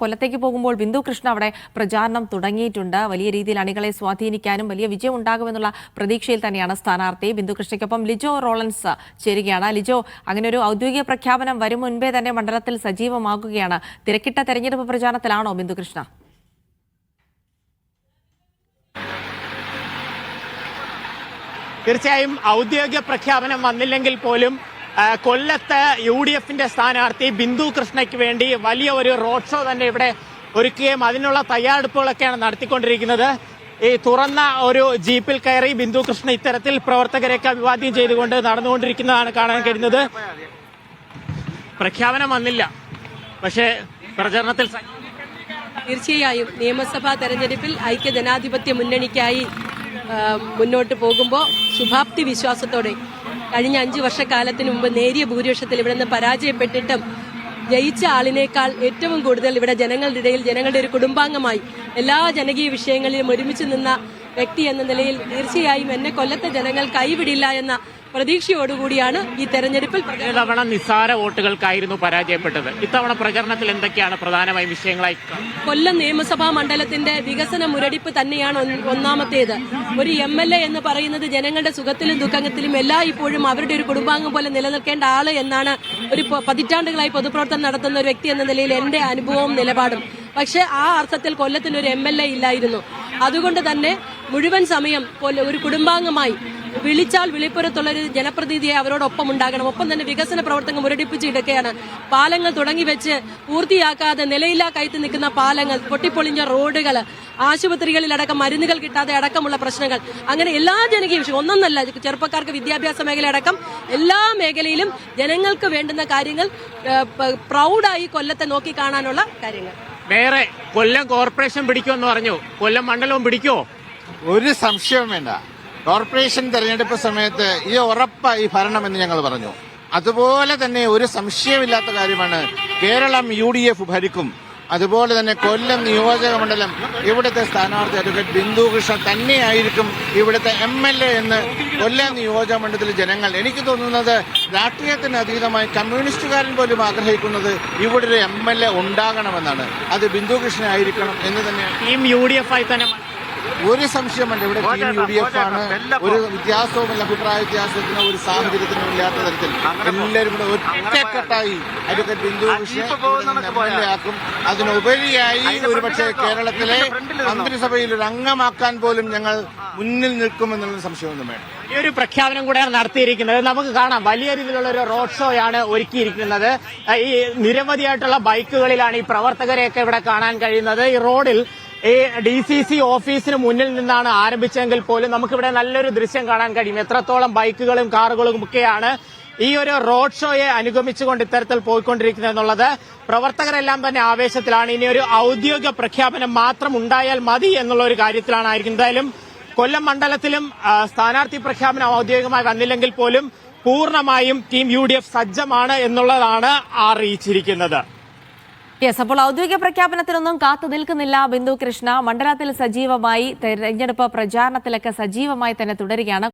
കൊല്ലത്തേക്ക് പോകുമ്പോൾ ബിന്ദു കൃഷ്ണ അവിടെ പ്രചാരണം തുടങ്ങിയിട്ടുണ്ട്. വലിയ രീതിയിൽ അണികളെ സ്വാധീനിക്കാനും വലിയ വിജയം ഉണ്ടാകുമെന്നുള്ള പ്രതീക്ഷയിൽ തന്നെയാണ് സ്ഥാനാർത്ഥി. ബിന്ദു കൃഷ്ണയ്ക്കൊപ്പം ലിജോ റോളൻസ് ചേരുകയാണ്. ലിജോ, അങ്ങനെ ഒരു ഔദ്യോഗിക പ്രഖ്യാപനം വരും മുൻപേ തന്നെ മണ്ഡലത്തിൽ സജീവമാകുകയാണ്. തിരക്കിട്ട തെരഞ്ഞെടുപ്പ് പ്രചാരണത്തിലാണോ ബിന്ദു കൃഷ്ണ? തീർച്ചയായും ഔദ്യോഗിക പ്രഖ്യാപനം വന്നില്ലെങ്കിൽ പോലും കൊല്ലത്ത് UDFന്റെ സ്ഥാനാർത്ഥി ബിന്ദു കൃഷ്ണയ്ക്ക് വേണ്ടി വലിയ ഒരു റോഡ് ഷോ തന്നെ ഇവിടെ ഒരുക്കുകയും അതിനുള്ള തയ്യാറെടുപ്പുകളൊക്കെയാണ് നടത്തിക്കൊണ്ടിരിക്കുന്നത്. ഈ തുറന്ന ഒരു ജീപ്പിൽ കയറി ബിന്ദു കൃഷ്ണ ഇത്തരത്തിൽ പ്രവർത്തകരെയൊക്കെ അഭിവാദ്യം ചെയ്തുകൊണ്ട് നടന്നുകൊണ്ടിരിക്കുന്നതാണ് കാണാൻ കഴിയുന്നത്. പ്രഖ്യാപനം വന്നില്ല, പക്ഷേ പ്രചരണത്തിൽ തീർച്ചയായും നിയമസഭാ തെരഞ്ഞെടുപ്പിൽ ഐക്യജനാധിപത്യ മുന്നണിക്കായി മുന്നോട്ട് പോകുമ്പോൾ ശുഭാപ്തി വിശ്വാസത്തോടെ കഴിഞ്ഞ 5 വർഷക്കാലത്തിന് മുമ്പ് നേരിയ ഭൂരിപക്ഷത്തിൽ ഇവിടെ നിന്ന് പരാജയപ്പെട്ടിട്ടും ജയിച്ച ആളിനേക്കാൾ ഏറ്റവും കൂടുതൽ ഇവിടെ ജനങ്ങളുടെ ഇടയിൽ ജനങ്ങളുടെ ഒരു കുടുംബാംഗമായി എല്ലാ ജനകീയ വിഷയങ്ങളിലും ഒരുമിച്ച് നിന്ന വ്യക്തി എന്ന നിലയിൽ തീർച്ചയായും എന്നെ കൊല്ലത്തെ ജനങ്ങൾ കൈവിടില്ല എന്ന പ്രതീക്ഷയോടുകൂടിയാണ് ഈ തെരഞ്ഞെടുപ്പിൽ. തവണ നിസ്സാര വോട്ടുകൾക്കായിരുന്നു പരാജയപ്പെട്ടത്. ഇത്തവണ പ്രചരണത്തിൽ എന്തൊക്കെയാണ് പ്രധാനമായി വിഷയങ്ങളായി? കൊല്ലം നിയമസഭാ മണ്ഡലത്തിന്റെ വികസന മുരടിപ്പ് തന്നെയാണ് ഒന്നാമത്തേത്. ഒരു MLA എന്ന് പറയുന്നത് ജനങ്ങളുടെ സുഖത്തിലും ദുഃഖത്തിലും ഇപ്പോഴും അവരുടെ ഒരു കുടുംബാംഗം പോലെ നിലനിൽക്കേണ്ട ആള് എന്നാണ് ഒരു പതിറ്റാണ്ടുകളായി പൊതുപ്രവർത്തനം നടത്തുന്ന ഒരു വ്യക്തി എന്ന നിലയിൽ എന്റെ അനുഭവവും നിലപാടും. പക്ഷെ ആ അർത്ഥത്തിൽ കൊല്ലത്തിന് ഒരു MLA ഇല്ലായിരുന്നു. അതുകൊണ്ട് തന്നെ മുഴുവൻ സമയം ഒരു കുടുംബാംഗമായി വിളിച്ചാൽ വിളിപ്പുറത്തുള്ള ഒരു ജനപ്രതിനിധിയെ അവരോടൊപ്പം ഉണ്ടാകണം. ഒപ്പം തന്നെ വികസന പ്രവർത്തനം മുരടിപ്പിച്ചിടക്കുകയാണ്. പാലങ്ങൾ തുടങ്ങി വെച്ച് പൂർത്തിയാക്കാതെ നിലയില്ലാ കയറ്റി നിൽക്കുന്ന പാലങ്ങൾ, പൊട്ടിപ്പൊളിഞ്ഞ റോഡുകൾ, ആശുപത്രികളിലടക്കം മരുന്നുകൾ കിട്ടാതെ അടക്കമുള്ള പ്രശ്നങ്ങൾ, അങ്ങനെ എല്ലാ ജനകീയ വിഷയം ഒന്നൊന്നല്ല, ചെറുപ്പക്കാർക്ക് വിദ്യാഭ്യാസ മേഖല അടക്കം എല്ലാ മേഖലയിലും ജനങ്ങൾക്ക് വേണ്ടുന്ന കാര്യങ്ങൾ പ്രൗഡായി കൊല്ലത്തെ നോക്കി കാണാനുള്ള കാര്യങ്ങൾ. വേറെ കൊല്ലം കോർപ്പറേഷൻ പിടിക്കുമെന്ന് പറഞ്ഞു, കൊല്ലം മണ്ഡലവും പിടിക്കുമോ? ഒരു സംശയവും വേണ്ട. കോർപ്പറേഷൻ തെരഞ്ഞെടുപ്പ് സമയത്ത് ഈ ഉറപ്പായി ഭരണമെന്ന് ഞങ്ങൾ പറഞ്ഞു. അതുപോലെ തന്നെ ഒരു സംശയമില്ലാത്ത കാര്യമാണ് കേരളം UDF ഭരിക്കും. അതുപോലെ തന്നെ കൊല്ലം നിയോജക മണ്ഡലം ഇവിടുത്തെ സ്ഥാനാർത്ഥി അഡ്വക്കേറ്റ് ബിന്ദു കൃഷ്ണ തന്നെയായിരിക്കും ഇവിടുത്തെ MLA എന്ന് കൊല്ലം നിയോജക മണ്ഡലത്തിലെ ജനങ്ങൾ, എനിക്ക് തോന്നുന്നത് രാഷ്ട്രീയത്തിന് അതീതമായി കമ്മ്യൂണിസ്റ്റുകാരൻ പോലും ആഗ്രഹിക്കുന്നത് ഇവിടെ ഒരു MLA ഉണ്ടാകണമെന്നാണ്. അത് ബിന്ദു കൃഷ്ണ ആയിരിക്കണം എന്ന് തന്നെ ടീം UDF ആയി തന്നെ. ഒരു സംശയമുണ്ട്, ഇവിടെ ടീം UDF ആണ്. ഒരു വ്യത്യാസവുമില്ല, അഭിപ്രായ വ്യത്യാസത്തിന് ഒരു സാഹചര്യത്തിനും ഇല്ലാത്ത തരത്തിൽ എല്ലാവരും കൂടെ ഒറ്റക്കെട്ടായി അഡ്വക്കേറ്റ് ബിന്ദു കൃഷ്ണനെ MLA ആക്കും. അതിനുപരിയായി ഒരുപക്ഷെ കേരളത്തിലെ മന്ത്രിസഭയിൽ ഒരു അംഗമാക്കാൻ പോലും ഞങ്ങൾ മുന്നിൽ നിൽക്കുമെന്നുള്ള സംശയമൊന്നും വേണം. ഈ ഒരു പ്രഖ്യാപനം കൂടെയാണ് നടത്തിയിരിക്കുന്നത്. നമുക്ക് കാണാം, വലിയ രീതിയിലുള്ള ഒരു റോഡ് ഷോയാണ് ഒരുക്കിയിരിക്കുന്നത്. ഈ നിരവധിയായിട്ടുള്ള ബൈക്കുകളിലാണ് ഈ പ്രവർത്തകരെയൊക്കെ ഇവിടെ കാണാൻ കഴിയുന്നത്. ഈ റോഡിൽ ഈ DCC ഓഫീസിന് മുന്നിൽ നിന്നാണ് ആരംഭിച്ചെങ്കിൽ പോലും നമുക്കിവിടെ നല്ലൊരു ദൃശ്യം കാണാൻ കഴിയും. എത്രത്തോളം ബൈക്കുകളും കാറുകളും ഒക്കെയാണ് ഈ ഒരു റോഡ് ഷോയെ അനുഗമിച്ചുകൊണ്ട് ഇത്തരത്തിൽ പോയിക്കൊണ്ടിരിക്കുന്നത് എന്നുള്ളത്. പ്രവർത്തകരെല്ലാം തന്നെ ആവേശത്തിലാണ്. ഇനി ഒരു ഔദ്യോഗിക പ്രഖ്യാപനം മാത്രം ഉണ്ടായാൽ മതി എന്നുള്ള ഒരു കാര്യത്തിലാണ്. എന്തായാലും കൊല്ലം മണ്ഡലത്തിലും സ്ഥാനാർത്ഥി പ്രഖ്യാപനം ഔദ്യോഗികമായി വന്നില്ലെങ്കിൽ പോലും പൂർണ്ണമായും ടീം UDF സജ്ജമാണ് എന്നുള്ളതാണ് അറിയിച്ചിരിക്കുന്നത്. അപ്പോൾ ഔദ്യോഗിക പ്രഖ്യാപനത്തിനൊന്നും കാത്തു നിൽക്കുന്നില്ല ബിന്ദു കൃഷ്ണ. മണ്ഡലത്തിൽ സജീവമായി തെരഞ്ഞെടുപ്പ് പ്രചാരണത്തിലൊക്കെ സജീവമായി തന്നെ തുടരുകയാണ്.